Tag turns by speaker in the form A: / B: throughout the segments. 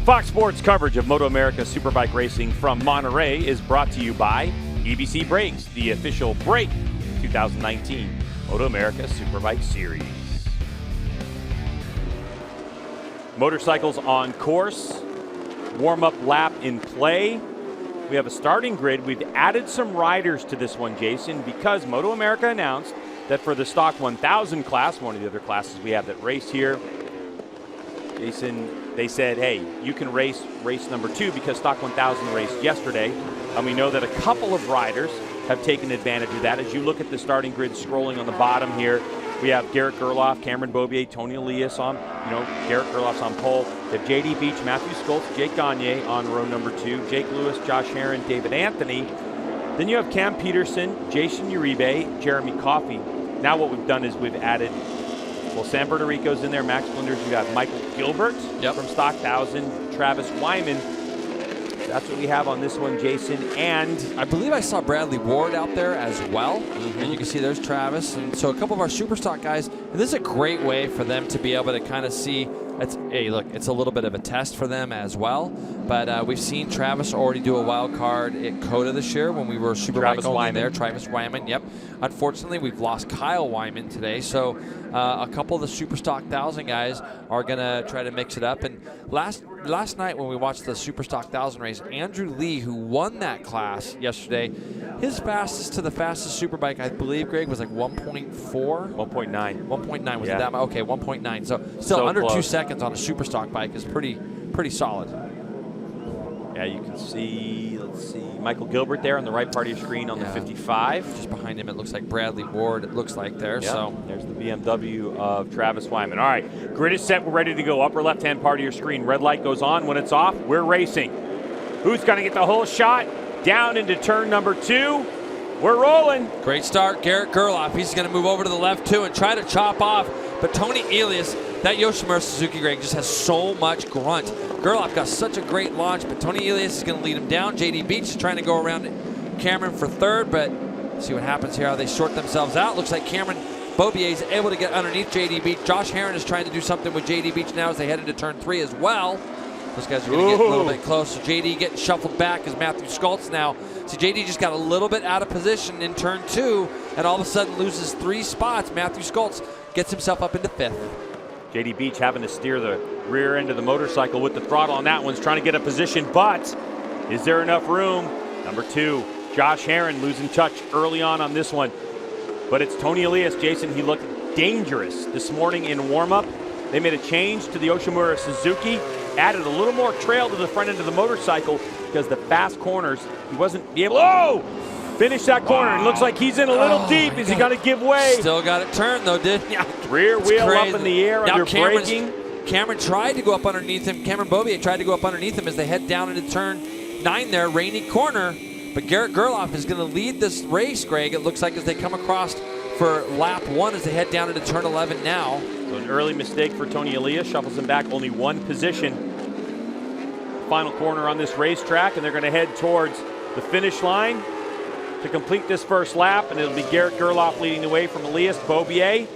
A: Fox Sports coverage of MotoAmerica Superbike racing from Monterey is brought to you by EBC Brakes, the official brake 2019 MotoAmerica Superbike Series. Motorcycles on course, warm-up lap in play. We have a starting grid. We've added some riders to this one, Jason, because MotoAmerica announced that for the Stock 1000 class, one of the other classes we have that race here, Jason, they said, hey, you can race number 2 because Stock 1000 raced yesterday. And we know that a couple of riders have taken advantage of that. As you look at the starting grid scrolling on the bottom here, we have Gerloff, Cameron Beaubier, Tony Elias on, Gerloff's on pole. We have JD Beach, Matthew Schultz, Jake Gagne on row number 2, Jake Lewis, Josh Herron, David Anthony. Then you have Cam Peterson, Jason Uribe, Jeremy Coffey. Now what we've done is we've added, well, San Bernardino's in there, Max Flinders. You got Michael Gilbert from Stock 1000, Travis Wyman. That's what we have on this one, Jason. And
B: I believe I saw Bradley Ward out there as well. And you can see there's Travis. And so a couple of our super stock guys. And this is a great way for them to be able to kind of see. Hey, look, it's a little bit of a test for them as well. But we've seen Travis already do a wild card at COTA this year when we were Superbike only there. Travis Wyman, yep. Unfortunately, we've lost Kyle Wyman today. So a couple of the Super Stock 1000 guys are going to try to mix it up. And last night when we watched the Super Stock 1000 race, Andrew Lee, who won that class yesterday, his fastest to the fastest Superbike, I believe, Greg, was like 1.4?
A: 1.9.
B: 1.9, was it that much? Okay, 1.9. So still under close. 2 seconds on a Super Stock bike is pretty solid.
A: Yeah, you can see, let's see, Michael Gilbert there on the right part of your screen on the 55.
B: Just behind him, it looks like Bradley Ward, it looks like there. So
A: there's the BMW of Travis Wyman. All right, grid is set, we're ready to go. Upper left-hand part of your screen, red light goes on. When it's off, we're racing. Who's going to get the whole shot? Down into turn number 2. We're rolling.
B: Great start, Garrett Gerloff. He's going to move over to the left too and try to chop off. But Tony Elias, that Yoshimura Suzuki, Greg, just has so much grunt. Gerloff got such a great launch, but Tony Elias is going to lead him down. JD Beach is trying to go around Cameron for third, but see what happens here, how they sort themselves out. Looks like Cameron Beaubier is able to get underneath JD Beach. Josh Herron is trying to do something with JD Beach now as they head into turn 3 as well. Those guys are going to get a little bit closer. JD getting shuffled back as Matthew Schultz now. See, JD just got a little bit out of position in turn 2 and all of a sudden loses 3 spots. Matthew Schultz gets himself up into 5th.
A: JD Beach having to steer the rear end of the motorcycle with the throttle on that one's trying to get a position, but is there enough room? Number 2, Josh Herron losing touch early on this one. But it's Tony Elias, Jason. He looked dangerous this morning in warm-up. They made a change to the Yoshimura Suzuki, added a little more trail to the front end of the motorcycle because the fast corners, he wasn't able to finish that corner. It looks like he's in a little deep. Is he going to give way?
B: Still got it turned though, didn't he?
A: Rear wheel up in the air under braking.
B: Cameron tried to go up underneath him. Cameron Beaubier tried to go up underneath him as they head down into turn 9 there, rainy corner. But Garrett Gerloff is going to lead this race, Greg. It looks like as they come across for lap 1 as they head down into turn 11 now.
A: So an early mistake for Tony Elias, shuffles him back only 1 position. Final corner on this racetrack, and they're going to head towards the finish line to complete this first lap, and it'll be Garrett Gerloff leading the way from Elias Beaubier.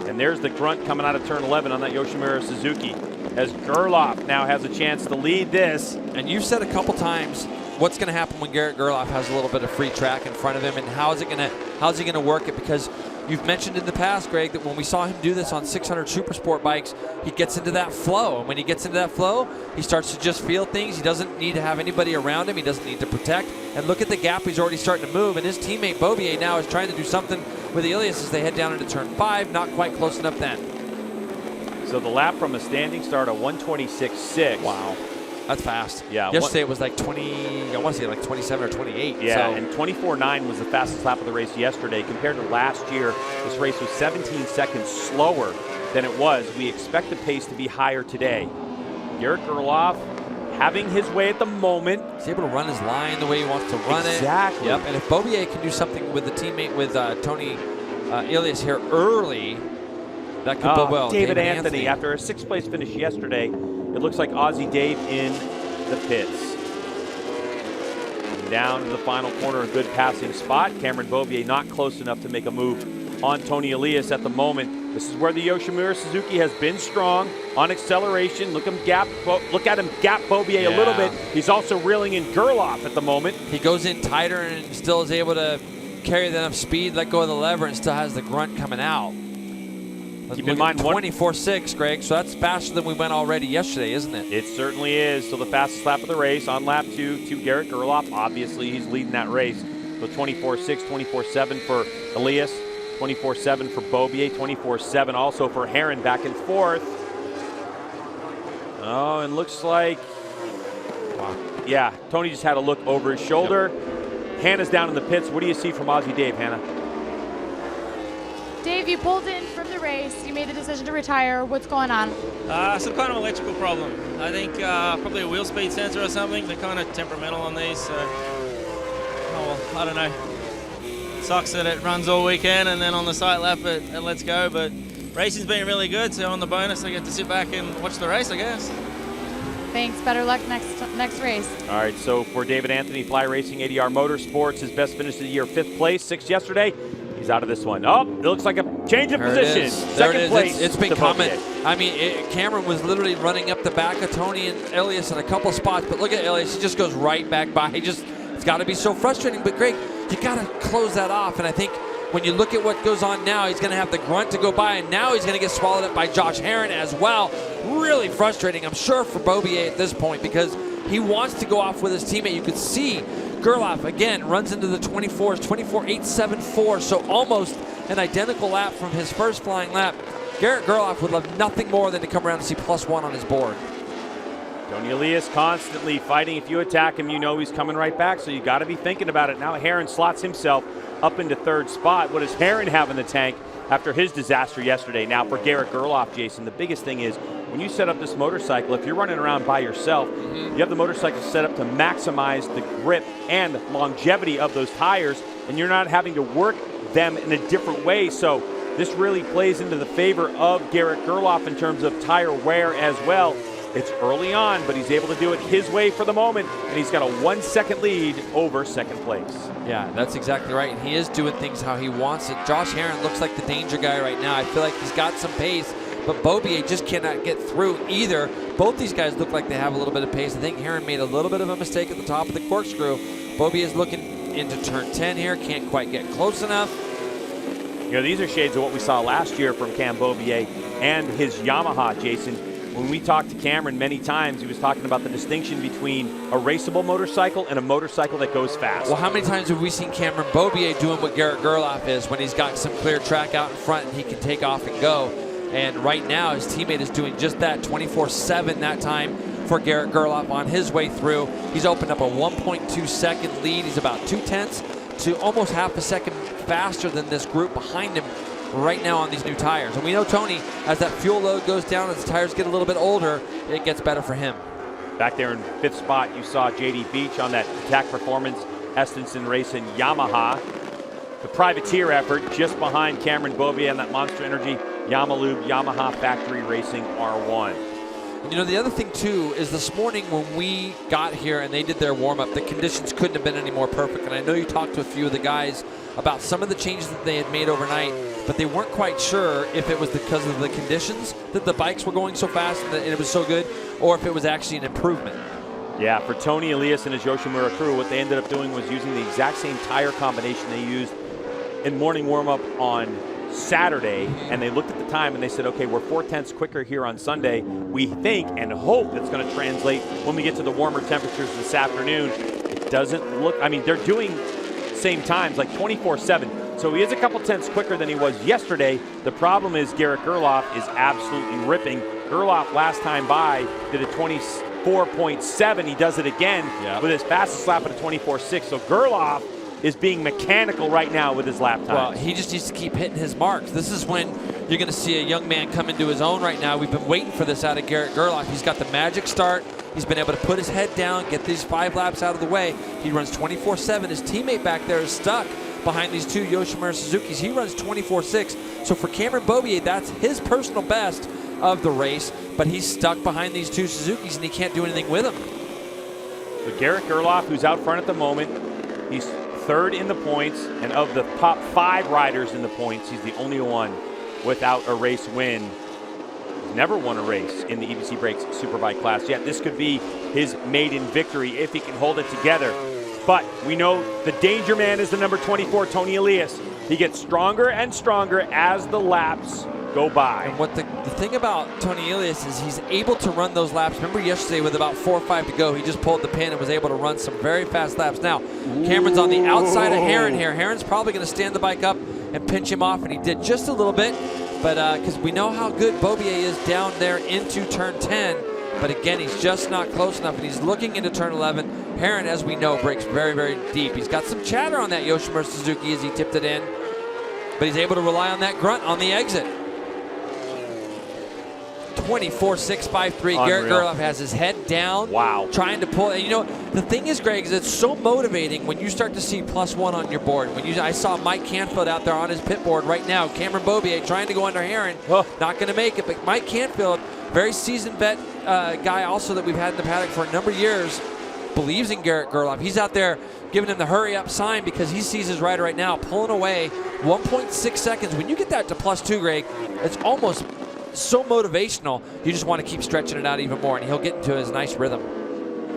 A: And there's the grunt coming out of turn 11 on that Yoshimura Suzuki, as Gerloff now has a chance to lead this.
B: And you've said a couple times what's going to happen when Garrett Gerloff has a little bit of free track in front of him, and how's he going to work it? Because you've mentioned in the past, Greg, that when we saw him do this on 600 Supersport bikes, he gets into that flow. And when he gets into that flow, he starts to just feel things. He doesn't need to have anybody around him. He doesn't need to protect. And look at the gap he's already starting to move. And his teammate Beaubier now is trying to do something with Elias as they head down into turn 5. Not quite close enough then.
A: So the lap from a standing start of 126.6.
B: Wow. That's fast.
A: Yeah.
B: Yesterday it was like 20, I want to say like 27 or 28.
A: Yeah, and 24.9 was the fastest lap of the race yesterday. Compared to last year, this race was 17 seconds slower than it was. We expect the pace to be higher today. Garrett Gerloff having his way at the moment.
B: He's able to run his line the way he wants to run it.
A: Exactly.
B: Yep. And if Beaubier can do something with the teammate with Tony Elias here early, that could go well.
A: David Anthony, after a 6th place finish yesterday, it looks like Aussie Dave in the pits. Down to the final corner, a good passing spot. Cameron Beaubier not close enough to make a move on Tony Elias at the moment. This is where the Yoshimura Suzuki has been strong on acceleration. Look at him gap Beaubier a little bit. He's also reeling in Gerloff at the moment.
B: He goes in tighter and still is able to carry enough speed, let go of the lever, and still has the grunt coming out.
A: Keep in mind
B: 24.6, Greg, so that's faster than we went already yesterday, isn't it?
A: It certainly is. So the fastest lap of the race on lap 2 to Garrett Gerloff. Obviously, he's leading that race. So 24.6, 24.7 for Elias, 24.7 for Beaubier, 24.7 also for Herron back and forth. Oh, and looks like, yeah, Tony just had a look over his shoulder. Yep. Hannah's down in the pits. What do you see from Aussie Dave, Hannah?
C: Dave, you pulled in from the race. You made the decision to retire. What's going on?
D: Some kind of electrical problem. I think probably a wheel speed sensor or something. They're kind of temperamental on these. So, oh, well, I don't know. Sucks that it runs all weekend and then on the sight lap it lets go. But racing's been really good. So on the bonus, I get to sit back and watch the race, I guess.
C: Thanks. Better luck next race.
A: All right, so for David Anthony, Fly Racing, ADR Motorsports, his best finish of the year, 5th place, 6th yesterday. He's out of this one. Oh, it looks like a change of position. Second place.
B: It's been coming. I mean, Cameron was literally running up the back of Tony and Elias in a couple spots, but look at Elias. He just goes right back by. It's got to be so frustrating. But, Greg, you got to close that off. And I think when you look at what goes on now, he's going to have the grunt to go by, and now he's going to get swallowed up by Josh Herron as well. Really frustrating, I'm sure, for Beaubier at this point because he wants to go off with his teammate. You could see Gerloff, again, runs into the 24s, 24.874, so almost an identical lap from his first flying lap. Garrett Gerloff would love nothing more than to come around and see +1 on his board.
A: Tony Elias constantly fighting. If you attack him, you know he's coming right back, so you got to be thinking about it. Now Herron slots himself up into 3rd spot. What does Herron have in the tank after his disaster yesterday? Now for Garrett Gerloff, Jason, the biggest thing is when you set up this motorcycle, if you're running around by yourself, you have the motorcycle set up to maximize the grip and longevity of those tires, and you're not having to work them in a different way. So this really plays into the favor of Garrett Gerloff in terms of tire wear as well. It's early on, but he's able to do it his way for the moment, and he's got a 1-second lead over 2nd place.
B: Yeah, that's exactly right, and he is doing things how he wants it. Josh Herron looks like the danger guy right now. I feel like he's got some pace, but Beaubier just cannot get through either. Both these guys look like they have a little bit of pace. I think Herron made a little bit of a mistake at the top of the corkscrew. Beaubier is looking into turn 10 here, can't quite get close enough.
A: You know, these are shades of what we saw last year from Cam Beaubier and his Yamaha, Jason. When we talked to Cameron many times, he was talking about the distinction between a raceable motorcycle and a motorcycle that goes fast.
B: Well, how many times have we seen Cameron Beaubier doing what Garrett Gerloff is when he's got some clear track out in front and he can take off and go? And right now, his teammate is doing just that, 24.7 that time for Garrett Gerloff on his way through. He's opened up a 1.2 second lead. He's about 0.2 to almost half a second faster than this group behind him right now on these new tires. And we know Tony, as that fuel load goes down, as the tires get a little bit older, it gets better for him.
A: Back there in 5th spot, you saw JD Beach on that Attack Performance Estenson Racing Yamaha. The privateer effort just behind Cameron Beaubier and that Monster Energy Yamalube Yamaha Factory Racing R1.
B: And you know, the other thing too is this morning when we got here and they did their warm-up, the conditions couldn't have been any more perfect. And I know you talked to a few of the guys about some of the changes that they had made overnight, but they weren't quite sure if it was because of the conditions that the bikes were going so fast and it was so good, or if it was actually an improvement.
A: Yeah, for Tony Elias and his Yoshimura crew, what they ended up doing was using the exact same tire combination they used in morning warm-up on Saturday, and they looked at the time and they said, okay, we're 4/10 quicker here on Sunday. We think and hope it's going to translate when we get to the warmer temperatures this afternoon. It doesn't look, I mean, they're doing same times, like 24/7. So he is a couple tenths quicker than he was yesterday. The problem is Garrett Gerloff is absolutely ripping. Gerloff last time by did a 24.7. He does it again with his fastest lap at a 24.6. So Gerloff is being mechanical right now with his lap times.
B: Well, he just needs to keep hitting his marks. This is when you're going to see a young man come into his own right now. We've been waiting for this out of Garrett Gerloff. He's got the magic start. He's been able to put his head down, get these 5 laps out of the way. He runs 24.7. His teammate back there is stuck behind these 2 Yoshimura Suzukis. He runs 24.6. So for Cameron Beaubier, that's his personal best of the race, but he's stuck behind these 2 Suzukis and he can't do anything with them.
A: So Garrett Gerloff, who's out front at the moment, he's 3rd in the points, and of the top 5 riders in the points, he's the only one without a race win. He's never won a race in the EBC Brakes Superbike class yet. This could be his maiden victory if he can hold it together. But we know the danger man is the number 24, Tony Elias. He gets stronger and stronger as the laps go by.
B: And what the thing about Tony Elias is he's able to run those laps. Remember yesterday with about 4 or 5 to go, he just pulled the pin and was able to run some very fast laps. Now, Cameron's on the outside of Herron here. Herron's probably going to stand the bike up and pinch him off, and he did just a little bit. But because we know how good Beaubier is down there into turn 10. But again, he's just not close enough, and he's looking into turn 11. Herron, as we know, breaks very, very deep. He's got some chatter on that Yoshimura Suzuki as he tipped it in, but he's able to rely on that grunt on the exit. 24.653. Garrett Gerloff has his head down.
A: Wow.
B: Trying to pull. And you know, the thing is, Greg, is it's so motivating when you start to see +1 on your board. I saw Mike Canfield out there on his pit board right now. Cameron Beaubier trying to go under Herron. Not going to make it. But Mike Canfield, very seasoned vet guy also that we've had in the paddock for a number of years, believes in Garrett Gerloff. He's out there giving him the hurry up sign because he sees his rider right now pulling away 1.6 seconds. When you get that to +2, Greg, it's almost so motivational. You just want to keep stretching it out even more, and he'll get into his nice rhythm.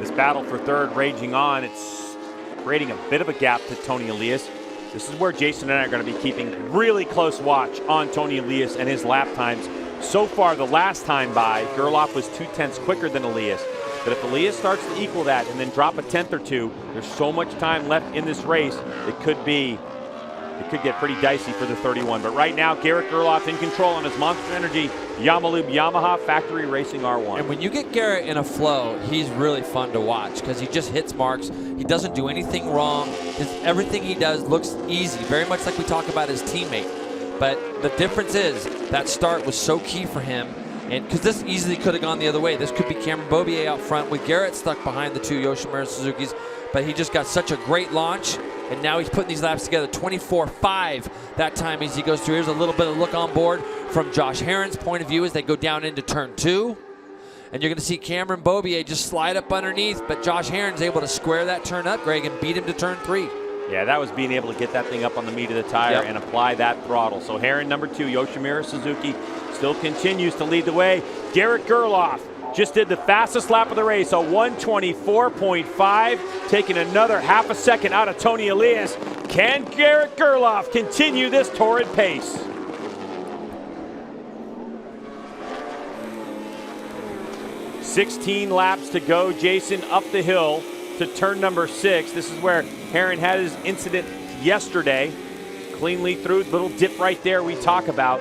A: This battle for third raging on. It's creating a bit of a gap to Tony Elias. This is where Jason and I are going to be keeping really close watch on Tony Elias and his lap times. So far, the last time by, Gerloff was 2/10 quicker than Elias. But if Elias starts to equal that and then drop a 10th or 2, there's so much time left in this race, it could get pretty dicey for the 31. But right now, Garrett Gerloff in control on his Monster Energy Yamalube Yamaha Factory Racing R1.
B: And when you get Garrett in a flow, he's really fun to watch because he just hits marks. He doesn't do anything wrong. Everything he does looks easy, very much like we talk about his teammate. But the difference is that start was so key for him, and because this easily could have gone the other way. This could be Cameron Beaubier out front with Garrett stuck behind the 2 Yoshimura Suzukis, but he just got such a great launch, and now he's putting these laps together. 24.5 that time as he goes through. Here's a little bit of look on board from Josh Herron's point of view as they go down into turn 2. And you're going to see Cameron Beaubier just slide up underneath, but Josh Herron's able to square that turn up, Greg, and beat him to turn 3.
A: Yeah, that was being able to get that thing up on the meat of the tire and apply that throttle. So Herron, number 2, Yoshimura Suzuki, still continues to lead the way. Garrett Gerloff just did the fastest lap of the race, a 1:24.5, taking another half a second out of Tony Elias. Can Garrett Gerloff continue this torrid pace? $16 laps to go, Jason, up the hill to turn number 6. This is where Herron had his incident yesterday. Cleanly through, little dip right there we talk about.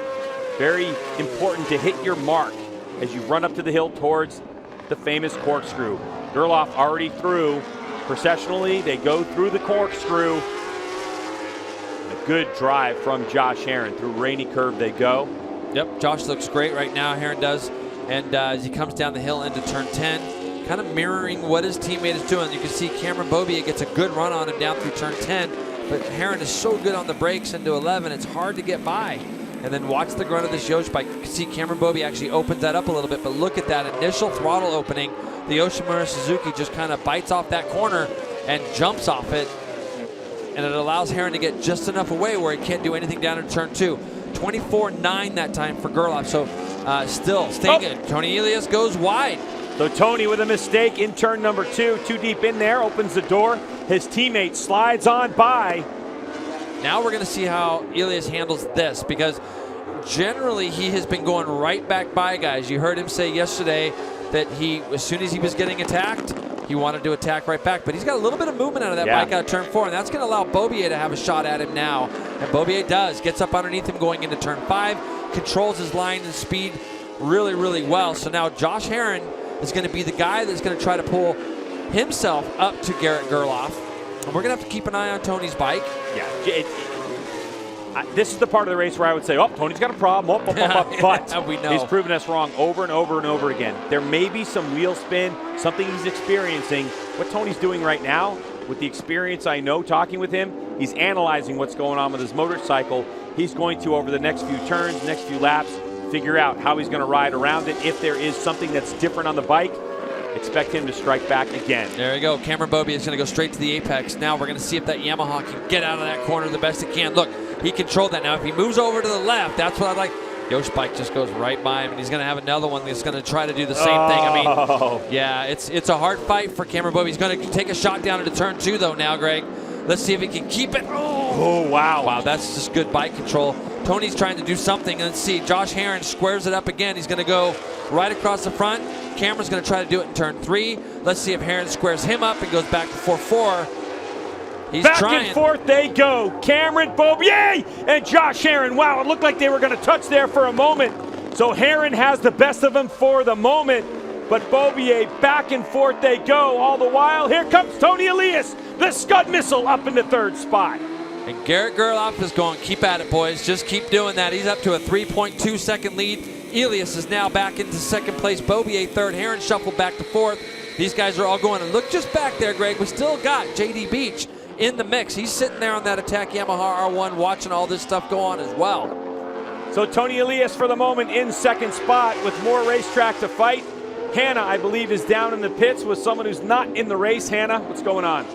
A: Very important to hit your mark as you run up to the hill towards the famous corkscrew. Gerloff already through. Processionally, they go through the corkscrew. A good drive from Josh Herron. Through Rainy Curve they go.
B: Yep, Josh looks great right now, Herron does. And as he comes down the hill into turn 10, kind of mirroring what his teammate is doing. You can see Cameron Beaubier gets a good run on him down through turn 10, but Herron is so good on the brakes into 11, it's hard to get by. And then watch the grunt of this Yosh bike. You can see Cameron Beaubier actually opens that up a little bit, but look at that initial throttle opening. The Yoshimura Suzuki just kind of bites off that corner and jumps off it, and it allows Herron to get just enough away where he can't do anything down in turn 2. 24.9 that time for Gerloff, so still staying good. Tony Elias goes wide.
A: So Tony with a mistake in turn number 2, too deep in there, opens the door. His teammate slides on by.
B: Now we're going to see how Elias handles this, because generally he has been going right back by guys. You heard him say yesterday that as soon as he was getting attacked, he wanted to attack right back. But he's got a little bit of movement out of that bike out of turn 4, and that's going to allow Beaubier to have a shot at him now. And Beaubier does. Gets up underneath him going into turn 5, controls his line and speed really, really well. So now Josh Herron is going to be the guy that's going to try to pull himself up to Garrett Gerloff. And we're going to have to keep an eye on Tony's bike.
A: Yeah, this is the part of the race where I would say, Tony's got a problem, but
B: we know.
A: He's proven us wrong over and over and over again. There may be some wheel spin, something he's experiencing. What Tony's doing right now, with the experience I know talking with him, he's analyzing what's going on with his motorcycle. He's going to, over the next few turns, next few laps, figure out how he's going to ride around it. If there is something that's different on the bike, expect him to strike back again.
B: There you go. Cameron Beaubier is going to go straight to the apex. Now we're going to see if that Yamaha can get out of that corner the best it can. Look, he controlled that. Now if he moves over to the left, that's what I'd like. Yosh bike just goes right by him, and he's going to have another one that's going to try to do the same thing. I mean, yeah, it's a hard fight for Cameron Beaubier. He's going to take a shot down into turn 2, though, now, Greg. Let's see if he can keep it.
A: Oh, wow.
B: Wow, that's just good bike control. Tony's trying to do something. Let's see. Josh Herron squares it up again. He's going to go right across the front. Cameron's going to try to do it in turn 3. Let's see if Herron squares him up and goes back to 4-4. He's
A: back
B: trying.
A: and forth they go. Cameron Beaubier and Josh Herron. Wow, it looked like they were going to touch there for a moment. So Herron has the best of them for the moment. But Beaubier, back and forth they go. All the while, here comes Tony Elias, the Scud missile up into 3rd spot.
B: And Garrett Gerloff is going, keep at it, boys. Just keep doing that. He's up to a 3.2 second lead. Elias is now back into 2nd place. Beaubier 3rd. Herron shuffled back to 4th. These guys are all going. And look just back there, Greg. We still got JD Beach in the mix. He's sitting there on that Attack Yamaha R1 watching all this stuff go on as well.
A: So Tony Elias for the moment in 2nd spot with more racetrack to fight. Hannah, I believe, is down in the pits with someone who's not in the race. Hannah, what's going on?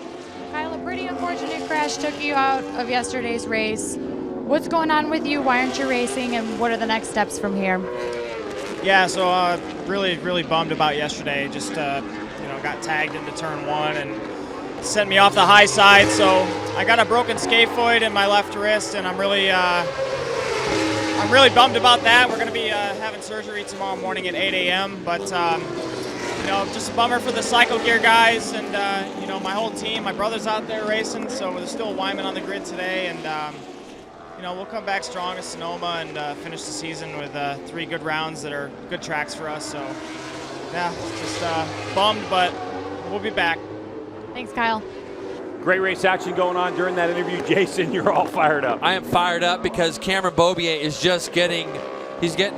C: Kyle, a pretty unfortunate crash took you out of yesterday's race. What's going on with you? Why aren't you racing? And what are the next steps from here?
E: Yeah, so really bummed about yesterday. Just got tagged into turn 1 and sent me off the high side. So I got a broken scaphoid in my left wrist, and I'm really bummed about that. We're going to be having surgery tomorrow morning at 8 a.m. But just a bummer for the cycle gear guys, and my whole team. My brother's out there racing, so there's still Wyman on the grid today, and we'll come back strong at Sonoma and finish the season with 3 good rounds that are good tracks for us. So yeah, just bummed, but we'll be back.
C: Thanks, Kyle.
A: Great race action going on during that interview. Jason, you're all fired up.
B: I am fired up because Cameron Beaubier is just getting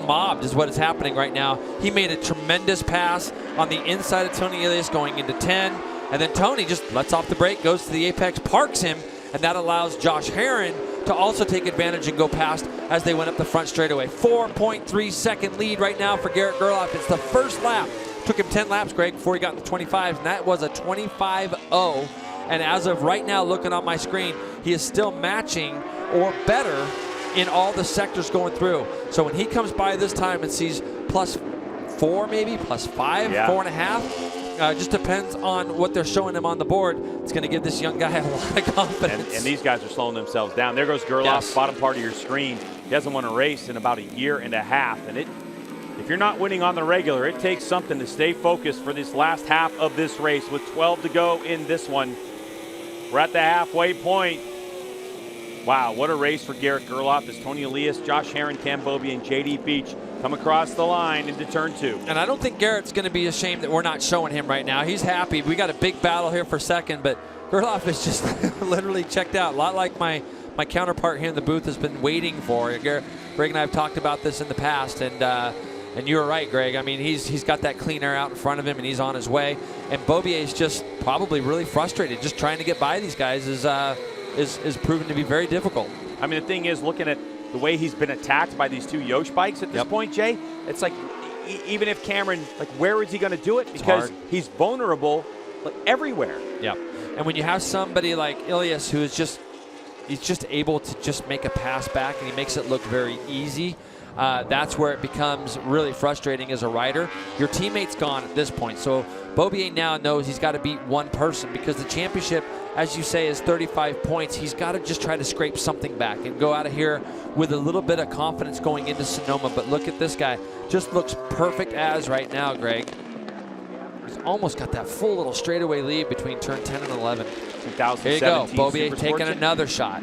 B: mobbed is what is happening right now. He made a tremendous pass on the inside of Tony Elias going into 10, and then Tony just lets off the brake, goes to the apex, parks him, and that allows Josh Herron to also take advantage and go past as they went up the front straightaway. 4.3 second lead right now for Garrett Gerloff. It's the first lap. Took him 10 laps, Greg, before he got in the 25s, and that was a 25-0. And as of right now, looking on my screen, he is still matching or better in all the sectors going through. So when he comes by this time and sees +4 maybe, +5,
A: yeah.
B: 4.5, just depends on what they're showing him on the board. It's going to give this young guy a lot of confidence.
A: And these guys are slowing themselves down. There goes Gerloff,
B: Yes.
A: bottom part of your screen. He hasn't won a race in about 1.5 years. And if you're not winning on the regular, it takes something to stay focused for this last half of this race with 12 to go in this one. We're at the halfway point. Wow, what a race for Garrett Gerloff as Tony Elias, Josh Herron, Cam Beaubier, and JD Beach come across the line into turn 2.
B: And I don't think Garrett's going to be ashamed that we're not showing him right now. He's happy. We got a big battle here for second, but Gerloff is just literally checked out. A lot like my counterpart here in the booth has been waiting for. Greg and I have talked about this in the past, and you were right, Greg. I mean, he's got that clean air out in front of him, and he's on his way. And Beaubier is just probably really frustrated. Just trying to get by these guys is proven to be very difficult.
A: I mean, the thing is, looking at the way he's been attacked by these 2 Yosh bikes at this point, Jay, it's like even if Cameron, where is he going to do it? Because he's vulnerable everywhere.
B: Yeah. And when you have somebody like Elias who is he's just able to just make a pass back, and he makes it look very easy. That's where it becomes really frustrating as a rider. Your teammate's gone at this point, so Beaubier now knows he's got to beat one person because the championship, as you say, is 35 points. He's got to just try to scrape something back and go out of here with a little bit of confidence going into Sonoma. But look at this guy. Just looks perfect as right now, Greg. He's almost got that full little straightaway lead between turn 10 and 11.
A: 2017
B: Here you go. Beaubier
A: Super
B: taking
A: Sports.
B: another shot.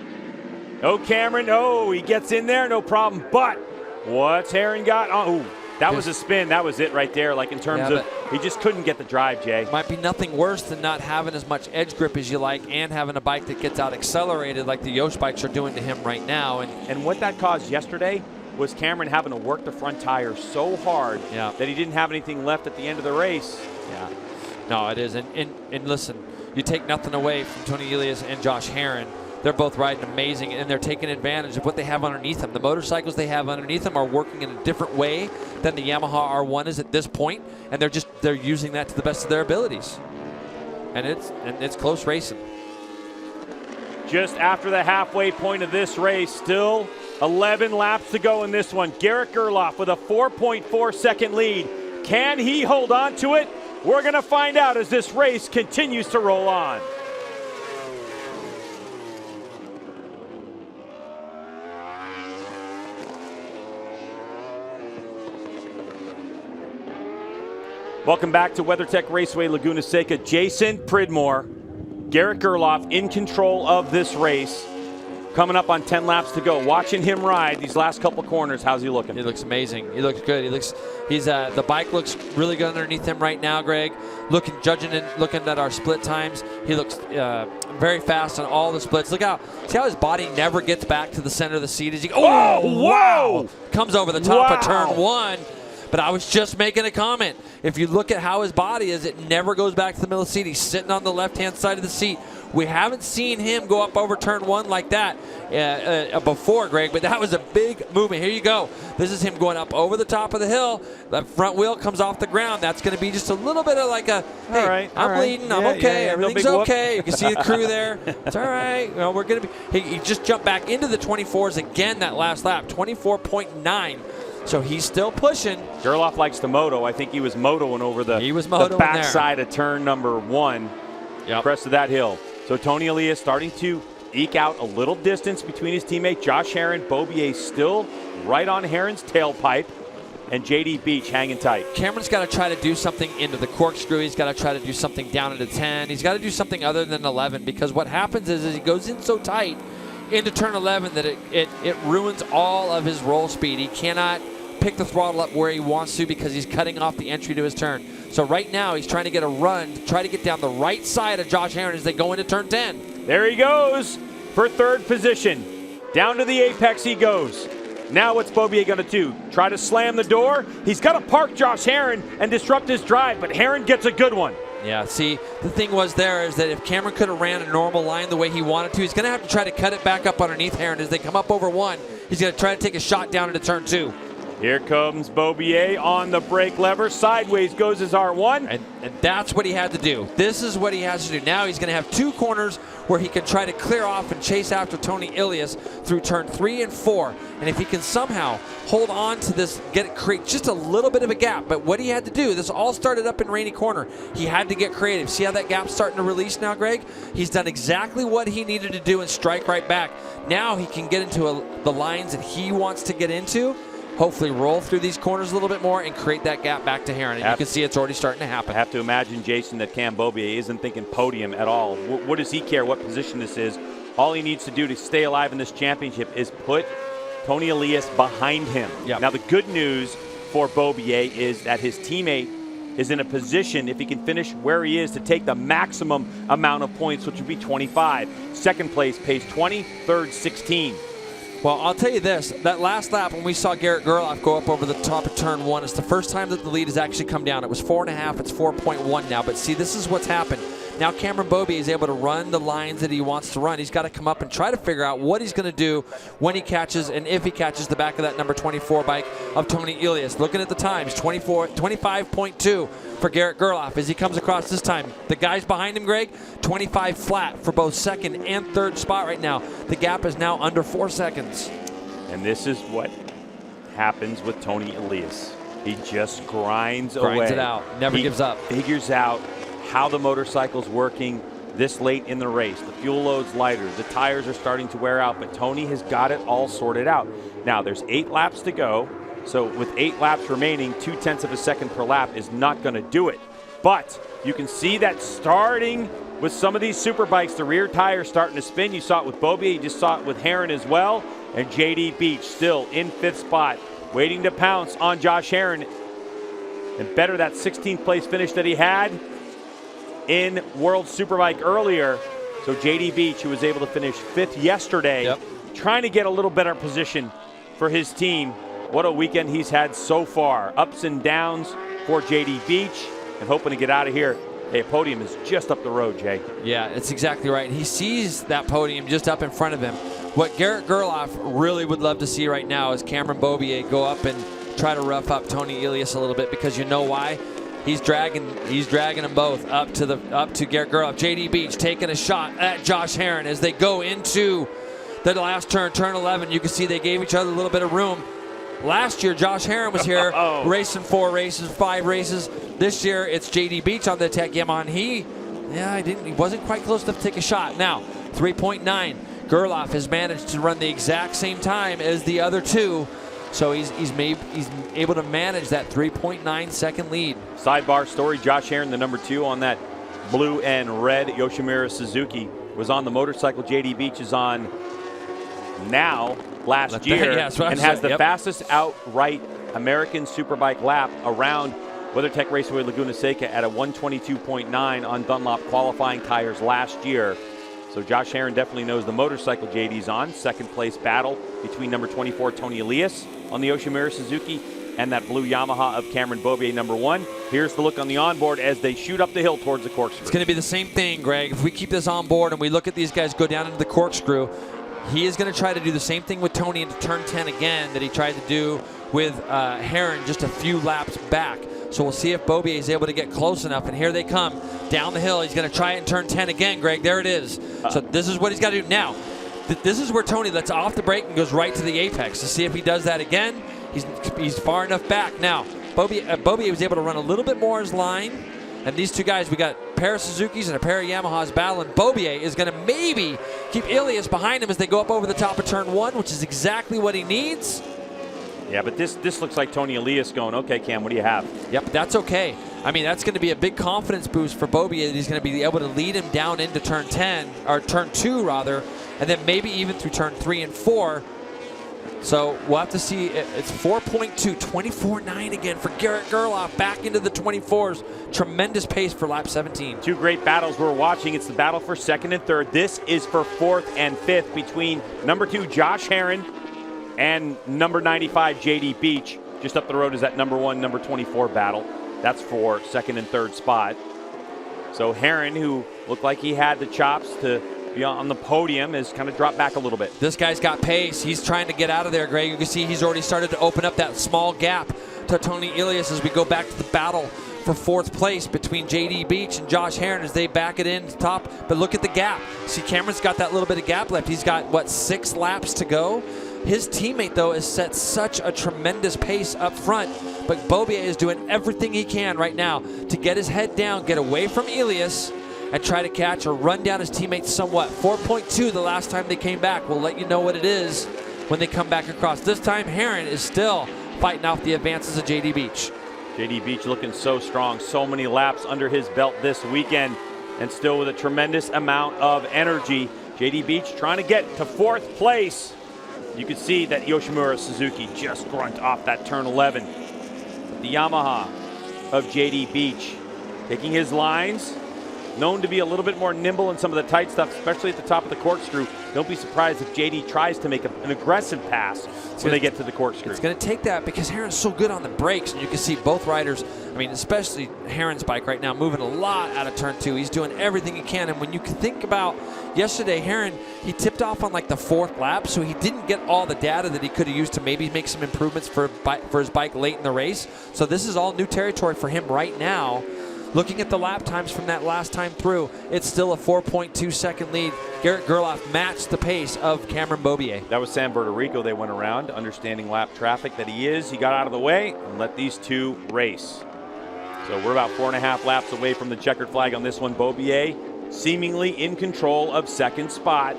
A: Oh, Cameron, he gets in there, no problem. But what's Herron got? Oh, that was a spin. That was it right there. In terms of, he just couldn't get the drive, Jay.
B: Might be nothing worse than not having as much edge grip as you like and having a bike that gets out accelerated like the Yosh bikes are doing to him right now.
A: And what that caused yesterday was Cameron having to work the front tire so hard that he didn't have anything left at the end of the race.
B: Yeah. No, it is. And listen, you take nothing away from Tony Elias and Josh Herron. They're both riding amazing, and they're taking advantage of what they have underneath them. The motorcycles they have underneath them are working in a different way than the Yamaha R1 is at this point, and they're using that to the best of their abilities. And it's close racing.
A: Just after the halfway point of this race, still 11 laps to go in this one. Garrett Gerloff with a 4.4 second lead. Can he hold on to it? We're going to find out as this race continues to roll on. Welcome back to WeatherTech Raceway Laguna Seca. Jason Pridmore, Garrett Gerloff in control of this race. Coming up on 10 laps to go. Watching him ride these last couple corners. How's he looking?
B: He looks amazing. He looks good. The bike looks really good underneath him right now, Greg. Looking at our split times. He looks very fast on all the splits. See how his body never gets back to the center of the seat as he wow! Comes over the top of turn 1. But I was just making a comment. If you look at how his body is, it never goes back to the middle of the seat. He's sitting on the left-hand side of the seat. We haven't seen him go up over turn 1 like that before, Greg, but that was a big movement. Here you go. This is him going up over the top of the hill. The front wheel comes off the ground. That's going to be just a little bit of like a, hey, I'm bleeding. I'm okay. Everything's okay. You can see the crew there. It's all right. Well, we're going to be. He just jumped back into the 24s again that last lap, 24.9. So he's still pushing.
A: Gerloff likes to moto. I think he was motoing over the backside of turn number 1.
B: Yep.
A: Crest of that hill. So Tony Elias starting to eke out a little distance between his teammate Josh Herron. Beaubier still right on Herron's tailpipe. And JD Beach hanging tight.
B: Cameron's got to try to do something into the corkscrew. He's got to try to do something down into 10. He's got to do something other than 11, because what happens is he goes in so tight into turn 11 that it ruins all of his roll speed. He cannot pick the throttle up where he wants to because he's cutting off the entry to his turn. So right now he's trying to get a run to try to get down the right side of Josh Herron as they go into turn 10.
A: There he goes for third position. Down to the apex he goes. Now what's Beaubier going to do? Try to slam the door? He's got to park Josh Herron and disrupt his drive, but Herron gets a good one.
B: Yeah, see, the thing was there is that if Cameron could have ran a normal line the way he wanted to, he's going to have to try to cut it back up underneath Herron as they come up over 1. He's going to try to take a shot down into turn 2.
A: Here comes Beaubier on the brake lever. Sideways goes his R1.
B: And that's what he had to do. This is what he has to do. Now he's going to have 2 corners where he can try to clear off and chase after Tony Elias through turn 3 and 4. And if he can somehow hold on to this, create just a little bit of a gap. But what he had to do, this all started up in Rainy Corner. He had to get creative. See how that gap's starting to release now, Greg? He's done exactly what he needed to do and strike right back. Now he can get into the lines that he wants to get into. Hopefully roll through these corners a little bit more and create that gap back to Herron. And you can see it's already starting to happen.
A: I have to imagine, Jason, that Cam Beaubier isn't thinking podium at all. What does he care what position this is? All he needs to do to stay alive in this championship is put Tony Elias behind him.
B: Yep.
A: Now, the good news for Beaubier is that his teammate is in a position, if he can finish where he is, to take the maximum amount of points, which would be 25. Second place pays 20, third 16.
B: Well, I'll tell you this, that last lap when we saw Garrett Gerloff go up over the top of turn 1, it's the first time that the lead has actually come down. It was 4.5, it's 4.1 now. But see, this is what's happened. Now Cameron Beaubier is able to run the lines that he wants to run. He's got to come up and try to figure out what he's going to do when he catches and if he catches the back of that number 24 bike of Tony Elias. Looking at the times, 25.2 for Garrett Gerloff as he comes across this time. The guys behind him, Greg, 25 flat for both second and third spot right now. The gap is now under 4 seconds.
A: And this is what happens with Tony Elias. He just grinds away.
B: Grinds it out, never gives up.
A: Figures out how the motorcycle's working this late in the race. The fuel load's lighter. The tires are starting to wear out, but Tony has got it all sorted out. Now, there's 8 laps to go. So with 8 laps remaining, 0.2 of a second per lap is not going to do it. But you can see that starting with some of these superbikes, the rear tire starting to spin. You saw it with Beaubier. You just saw it with Herron as well. And JD Beach still in 5th spot, waiting to pounce on Josh Herron and better that 16th place finish that he had in World Superbike earlier. So JD Beach, who was able to finish 5th yesterday, trying to get a little better position for his team. What a weekend he's had so far. Ups and downs for JD Beach and hoping to get out of here. Hey, a podium is just up the road, Jay.
B: Yeah, that's exactly right. He sees that podium just up in front of him. What Garrett Gerloff really would love to see right now is Cameron Beaubier go up and try to rough up Tony Elias a little bit, because you know why? He's dragging them both up to Garrett Gerloff. JD Beach taking a shot at Josh Herron as they go into the last turn, turn 11. You can see they gave each other a little bit of room. Last year, Josh Herron was here racing 4 races, 5 races. This year, it's JD Beach on the Tech Yamaha, and he wasn't quite close enough to take a shot. Now, 3.9. Gerloff has managed to run the exact same time as the other two, so he's able to manage that 3.9 second lead.
A: Sidebar story, Josh Herron, the number 2 on that blue and red Yoshimura Suzuki, was on the motorcycle JD Beach is on now last year, and has the fastest outright American Superbike lap around WeatherTech Raceway Laguna Seca at a 122.9 on Dunlop qualifying tires last year. So Josh Herron definitely knows the motorcycle JD's on. Second place battle between number 24 Tony Elias on the Yoshimura Suzuki and that blue Yamaha of Cameron Beaubier, number 1. Here's the look on the onboard as they shoot up the hill towards the corkscrew.
B: It's going to be the same thing, Greg. If we keep this on board and we look at these guys go down into the corkscrew, he is going to try to do the same thing with Tony into turn 10 again that he tried to do with Herron just a few laps back. So we'll see if Beaubier is able to get close enough. And here they come down the hill. He's going to try it in turn 10 again, Greg. There it is. So this is what he's got to do. Now, this is where Tony lets off the brake and goes right to the apex. To see if he does that again, he's far enough back. Now, Beaubier was able to run a little bit more his line. And these two guys, we got a pair of Suzukis and a pair of Yamahas battling. Beaubier is going to maybe keep Elias behind him as they go up over the top of turn 1, which is exactly what he needs.
A: Yeah, but this looks like Tony Elias going, okay, Cam, what do you have?
B: Yep, that's okay. I mean, that's going to be a big confidence boost for Beaubier that he's going to be able to lead him down into turn 10, or turn 2 rather, and then maybe even through turn 3 and 4. So we'll have to see. It's 4.2, 24.9 again for Garrett Gerloff, back into the 24s. Tremendous pace for lap 17.
A: 2 great battles we're watching. It's the battle for 2nd and 3rd. This is for 4th and 5th between number 2 Josh Herron and number 95 JD Beach. Just up the road is that number 1, number 24 battle. That's for 2nd and 3rd spot. So Herron, who looked like he had the chops to be on the podium, has kind of dropped back a little bit.
B: This guy's got pace. He's trying to get out of there, Greg. You can see he's already started to open up that small gap to Tony Elias as we go back to the battle for 4th place between JD Beach and Josh Herron as they back it in to top. But look at the gap. See, Cameron's got that little bit of gap left. He's got, what, 6 laps to go? His teammate, though, has set such a tremendous pace up front. But Beaubier is doing everything he can right now to get his head down, get away from Elias, and try to catch or run down his teammates somewhat. 4.2 the last time they came back. We'll let you know what it is when they come back across. This time, Herron is still fighting off the advances of JD Beach.
A: JD Beach looking so strong. So many laps under his belt this weekend, and still with a tremendous amount of energy. JD Beach trying to get to 4th place. You can see that Yoshimura Suzuki just grunt off that turn 11. The Yamaha of JD Beach taking his lines, known to be a little bit more nimble in some of the tight stuff, especially at the top of the corkscrew. Don't be surprised if JD tries to make an aggressive pass when they get to the corkscrew.
B: It's going to take that because Herron's so good on the brakes, and you can see both riders, I mean, especially Herron's bike right now, moving a lot out of turn 2. He's doing everything he can, and when you can think about yesterday, Herron, he tipped off on like the 4th lap, so he didn't get all the data that he could have used to maybe make some improvements for his bike late in the race. So this is all new territory for him right now. Looking at the lap times from that last time through, it's still a 4.2 second lead. Garrett Gerloff matched the pace of Cameron Beaubier.
A: That was San Bernardino. They went around, understanding lap traffic that he is. He got out of the way and let these two race. So we're about 4.5 laps away from the checkered flag on this one. Beaubier seemingly in control of 2nd spot.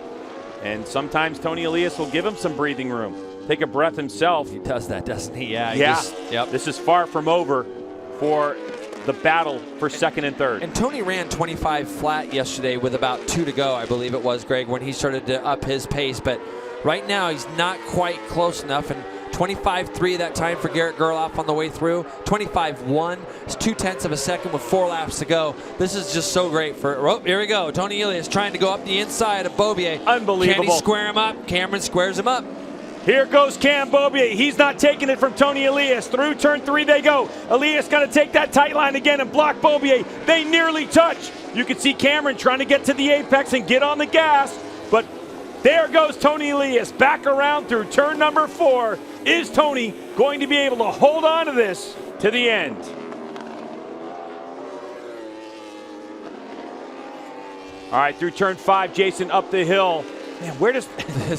A: And sometimes Tony Elias will give him some breathing room. Take a breath himself.
B: He does that, doesn't he? Yeah.
A: Yep. This is far from over for the battle for 2nd and 3rd.
B: And Tony ran 25 flat yesterday with about 2 to go, I believe it was, Greg, when he started to up his pace. But right now, he's not quite close enough. And 25.3 that time for Garrett Gerloff on the way through. 25.1. It's 0.2 of a second with 4 laps to go. This is just so great for, oh, here we go. Tony Elias trying to go up the inside of Beaubier.
A: Unbelievable.
B: Can he square him up? Cameron squares him up.
A: Here goes Cam Beaubier. He's not taking it from Tony Elias. Through turn 3 they go. Elias going to take that tight line again and block Beaubier. They nearly touch. You can see Cameron trying to get to the apex and get on the gas. But there goes Tony Elias back around through turn number 4. Is Tony going to be able to hold on to this to the end? All right, through turn 5, Jason up the hill. Man, where does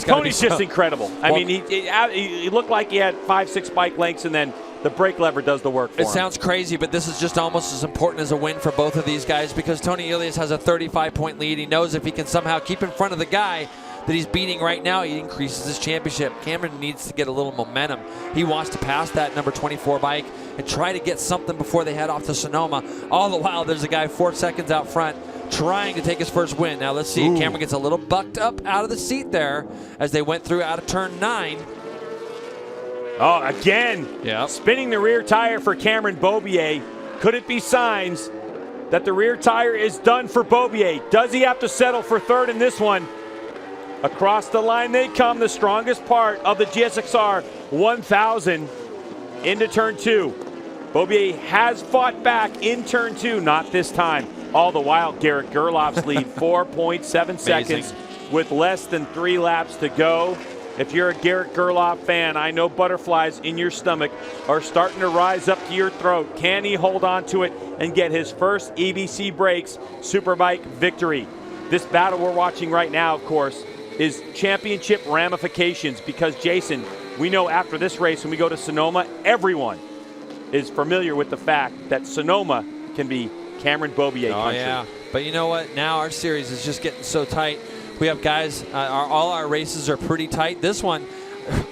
A: Tony's just incredible. I mean, he looked like he had 5-6 bike lengths, and then the brake lever does the work for him.
B: It sounds crazy, but this is just almost as important as a win for both of these guys because Tony Elias has a 35-point lead. He knows if he can somehow keep in front of the guy that he's beating right now, he increases his championship. Cameron needs to get a little momentum. He wants to pass that number 24 bike and try to get something before they head off to Sonoma. All the while, there's a guy 4 seconds out front trying to take his first win. Now let's see. Cameron gets a little bucked up out of the seat there as they went through out of turn 9.
A: Oh, again.
B: Yeah.
A: Spinning the rear tire for Cameron Beaubier. Could it be signs that the rear tire is done for Beaubier? Does he have to settle for third in this one? Across the line they come, the strongest part of the GSXR 1000 into turn 2. Beaubier has fought back in turn 2, not this time. All the while, Garrett Gerloff's lead 4.7 seconds with less than 3 laps to go. If you're a Garrett Gerloff fan, I know butterflies in your stomach are starting to rise up to your throat. Can he hold on to it and get his first EBC Brakes Superbike victory? This battle we're watching right now, of course, is championship ramifications because, Jason, we know after this race when we go to Sonoma, everyone is familiar with the fact that Sonoma can be Cameron Beaubier country.
B: Yeah, but you know what? Now our series is just getting so tight. We have guys, all our races are pretty tight. This one,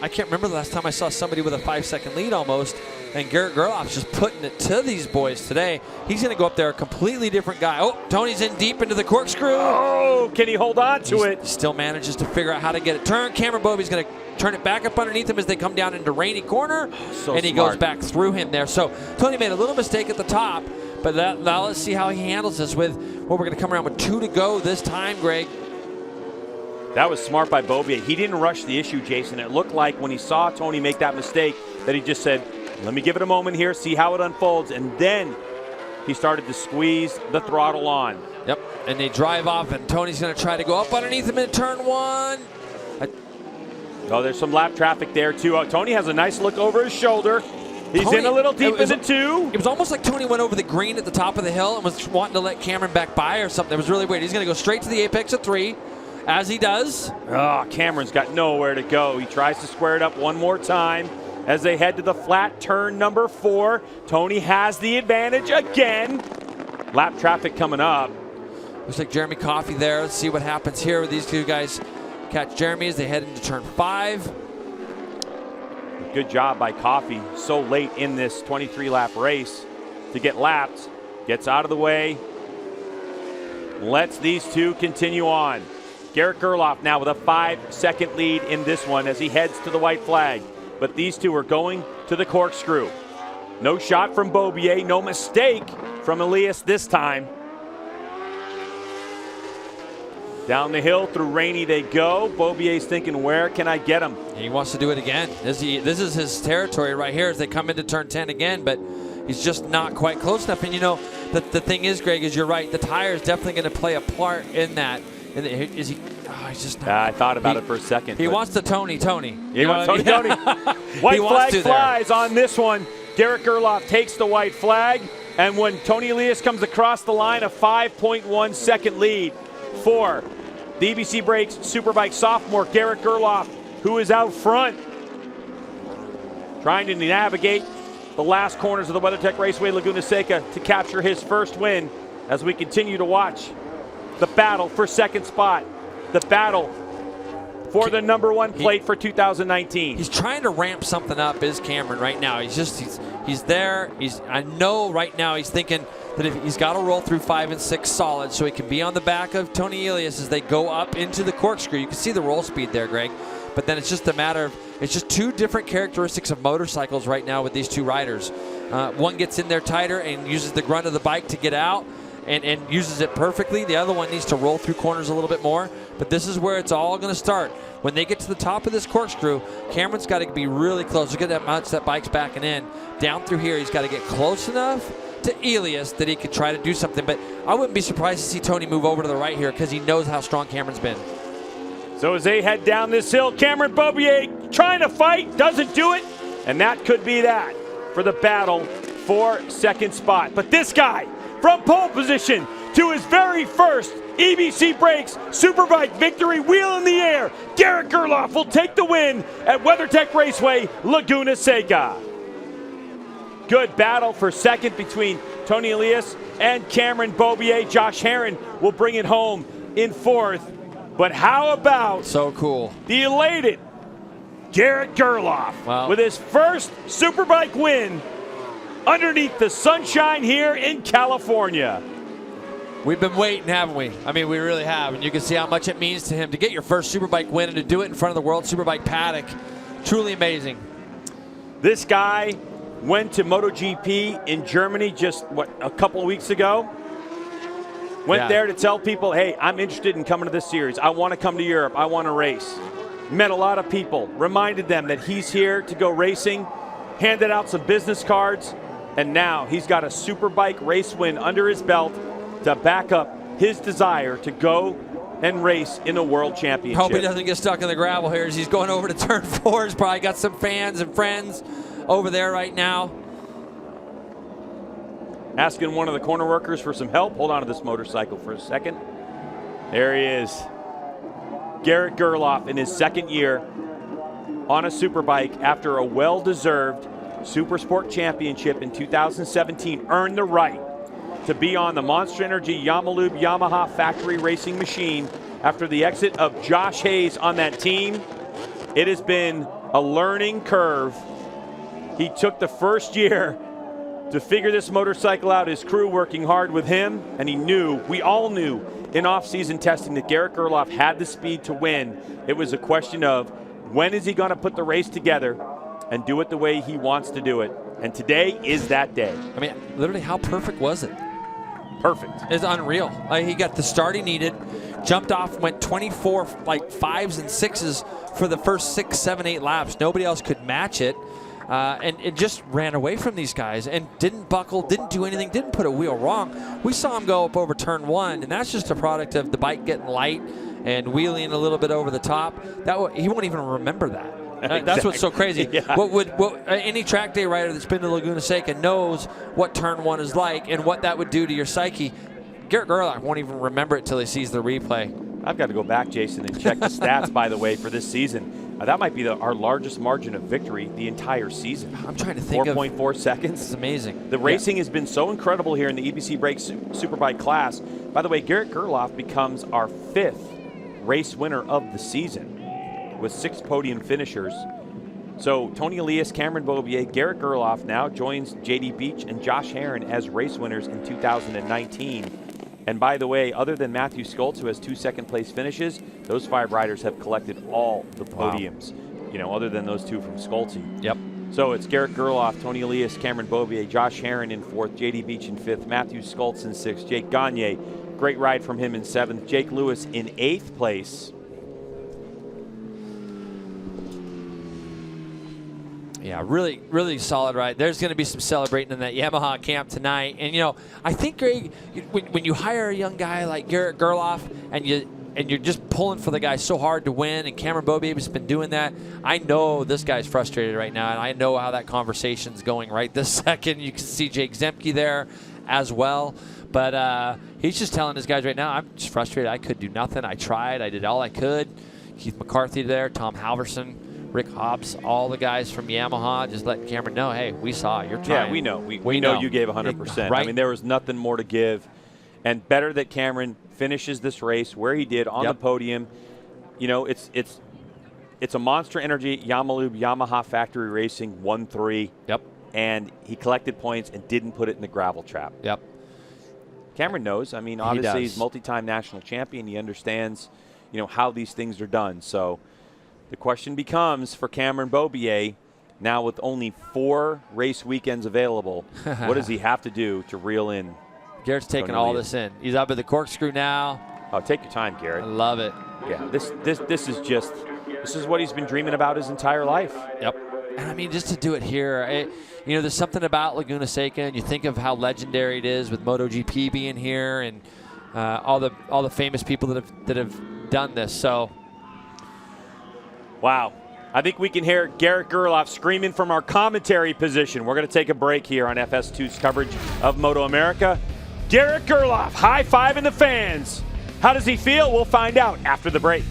B: I can't remember the last time I saw somebody with a 5-second lead almost, and Garrett Gerloff's just putting it to these boys today. He's going to go up there a completely different guy. Oh, Tony's in deep into the corkscrew.
A: Oh, can he hold on to it?
B: Still manages to figure out how to get it turned. Cameron Beaubier's going to turn it back up underneath him as they come down into Rainy Corner, and he goes back through him there. So Tony made a little mistake at the top, but now let's see how he handles this with, well, we're going to come around with 2 to go this time, Greg.
A: That was smart by Beaubier. He didn't rush the issue, Jason. It looked like when he saw Tony make that mistake that he just said, let me give it a moment here, see how it unfolds, and then he started to squeeze the throttle on.
B: Yep, and they drive off, and Tony's going to try to go up underneath him in turn 1.
A: Oh, there's some lap traffic there, too. Tony has a nice look over his shoulder. He's in a little deep into 2.
B: It was almost like Tony went over the green at the top of the hill and was wanting to let Cameron back by or something. It was really weird. He's going to go straight to the apex of 3. As he does.
A: Oh, Cameron's got nowhere to go. He tries to square it up one more time as they head to the flat turn number 4. Tony has the advantage again. Lap traffic coming up.
B: Looks like Jeremy Coffey there. Let's see what happens here. These two guys catch Jeremy as they head into turn 5.
A: Good job by Coffey so late in this 23-lap race to get lapped. Gets out of the way. Lets these two continue on. Garrett Gerloff now with a 5-second lead in this one as he heads to the white flag. But these two are going to the corkscrew. No shot from Beaubier, no mistake from Elias this time. Down the hill through Rainy they go. Beaubier's thinking, where can I get him?
B: He wants to do it again. This is his territory right here as they come into turn 10 again, but he's just not quite close enough. And you know, the thing is, Greg, is you're right. The tire is definitely going to play a part in that. Is he? Oh, he's just not.
A: I thought about it for a second.
B: He wants the Tony.
A: He wants Tony. White flag flies on this one. Garrett Gerloff takes the white flag. And when Tony Elias comes across the line, a 5.1 second lead for the EBC Brakes Superbike sophomore Garrett Gerloff, who is out front, trying to navigate the last corners of the WeatherTech Raceway Laguna Seca to capture his first win as we continue to watch the battle for second spot, the battle for the number 1 plate for 2019.
B: He's trying to ramp something up, is Cameron right now. He's there. I know right now he's thinking that if he's got to roll through 5 and 6 solid so he can be on the back of Tony Elias as they go up into the corkscrew. You can see the roll speed there, Greg. But then it's just a matter of, it's just 2 different characteristics of motorcycles right now with these 2 riders. One gets in there tighter and uses the grunt of the bike to get out and uses it perfectly. The other one needs to roll through corners a little bit more. But this is where it's all going to start. When they get to the top of this corkscrew, Cameron's got to be really close. Look at that much that bike's backing in. Down through here, he's got to get close enough to Elias that he could try to do something. But I wouldn't be surprised to see Tony move over to the right here because he knows how strong Cameron's been.
A: So as they head down this hill, Cameron Beaubier trying to fight, doesn't do it. And that could be that for the battle for second spot. But this guy from pole position to his very first EBC Brakes Superbike victory. Wheel in the air. Garrett Gerloff will take the win at WeatherTech Raceway Laguna Seca. Good battle for second between Tony Elias and Cameron Beaubier. Josh Herron will bring it home in fourth. But how about
B: So cool.
A: the elated Garrett Gerloff with his first Superbike win underneath the sunshine here in California.
B: We've been waiting, haven't we? I mean, we really have. And you can see how much it means to him to get your first Superbike win and to do it in front of the World Superbike paddock. Truly amazing.
A: This guy went to MotoGP in Germany just, a couple of weeks ago. Went there to tell people, hey, I'm interested in coming to this series. I want to come to Europe. I want to race. Met a lot of people. Reminded them that he's here to go racing. Handed out some business cards. And now he's got a Superbike race win under his belt to back up his desire to go and race in a world championship.
B: Hope he doesn't get stuck in the gravel here as he's going over to turn 4. He's probably got some fans and friends over there right now.
A: Asking one of the corner workers for some help. Hold on to this motorcycle for a second. There he is. Garrett Gerloff in his second year on a Superbike after a well-deserved Supersport Championship in 2017 earned the right to be on the Monster Energy Yamalube Yamaha factory racing machine after the exit of Josh Hayes on that team. It has been a learning curve. He took the first year to figure this motorcycle out, his crew working hard with him, and he knew, we all knew in off-season testing that Garrett Gerloff had the speed to win. It was a question of when is he going to put the race together and do it the way he wants to do it. And today is that day.
B: I mean, literally, how perfect was it?
A: Perfect.
B: It's unreal. He got the start he needed, jumped off, went 24 5s and 6s for the first 6, 7, 8 laps. Nobody else could match it. And it just ran away from these guys and didn't buckle, didn't do anything, didn't put a wheel wrong. We saw him go up over turn 1, and that's just a product of the bike getting light and wheeling a little bit over the top. He won't even remember that.
A: Exactly.
B: That's what's so crazy.
A: Yeah.
B: What any track day rider that's been to Laguna Seca knows what turn 1 is like and what that would do to your psyche. Garrett Gerloff won't even remember it till he sees the replay.
A: I've got to go back, Jason, and check the stats, by the way, for this season. That might be our largest margin of victory the entire season.
B: I'm trying to think
A: 4.4 seconds.
B: It's amazing.
A: The racing has been so incredible here in the EBC Brakes Superbike class. By the way, Garrett Gerloff becomes our 5th race winner of the season with 6 podium finishers. So Tony Elias, Cameron Beaubier, Garrett Gerloff now joins JD Beach and Josh Herron as race winners in 2019. And by the way, other than Matthew Skoltz, who has 2 second-place finishes, those 5 riders have collected all the podiums, other than those 2 from Skoltzy.
B: Yep.
A: So it's Garrett Gerloff, Tony Elias, Cameron Beaubier, Josh Herron in 4th, JD Beach in 5th, Matthew Skoltz in 6th, Jake Gagne, great ride from him in 7th, Jake Lewis in 8th place.
B: Yeah, really, really solid ride. There's going to be some celebrating in that Yamaha camp tonight. And, I think, Greg, when you hire a young guy like Garrett Gerloff and you're just pulling for the guy so hard to win, and Cameron Beaubier has been doing that, I know this guy's frustrated right now, and I know how that conversation's going right this second. You can see Jake Zemke there as well. But he's just telling his guys right now, I'm just frustrated. I could do nothing. I tried. I did all I could. Keith McCarthy there, Tom Halverson, Rick Hobbs, all the guys from Yamaha, just letting Cameron know, hey, we saw you're trying.
A: Yeah, we know. We know you gave 100%.
B: Right.
A: I mean, there was nothing more to give. And better that Cameron finishes this race where he did on the podium. It's a Monster Energy Yamalube Yamaha factory racing 1-3.
B: Yep. And
A: he collected points and didn't put it in the gravel trap.
B: Yep.
A: Cameron knows. I mean, obviously he's multi-time national champion. He understands, how these things are done. So the question becomes for Cameron Beaubier, now with only 4 race weekends available, what does he have to do to reel in?
B: Garrett's taking all this in. He's up at the corkscrew now.
A: Oh, take your time, Garrett.
B: I love it.
A: Yeah, this is what he's been dreaming about his entire life.
B: Yep. And I mean, just to do it here, there's something about Laguna Seca, and you think of how legendary it is with MotoGP being here, and all the famous people that have done this. So,
A: wow. I think we can hear Garrett Gerloff screaming from our commentary position. We're going to take a break here on FS2's coverage of MotoAmerica. Derek Gerloff high-fiving the fans. How does he feel? We'll find out after the break.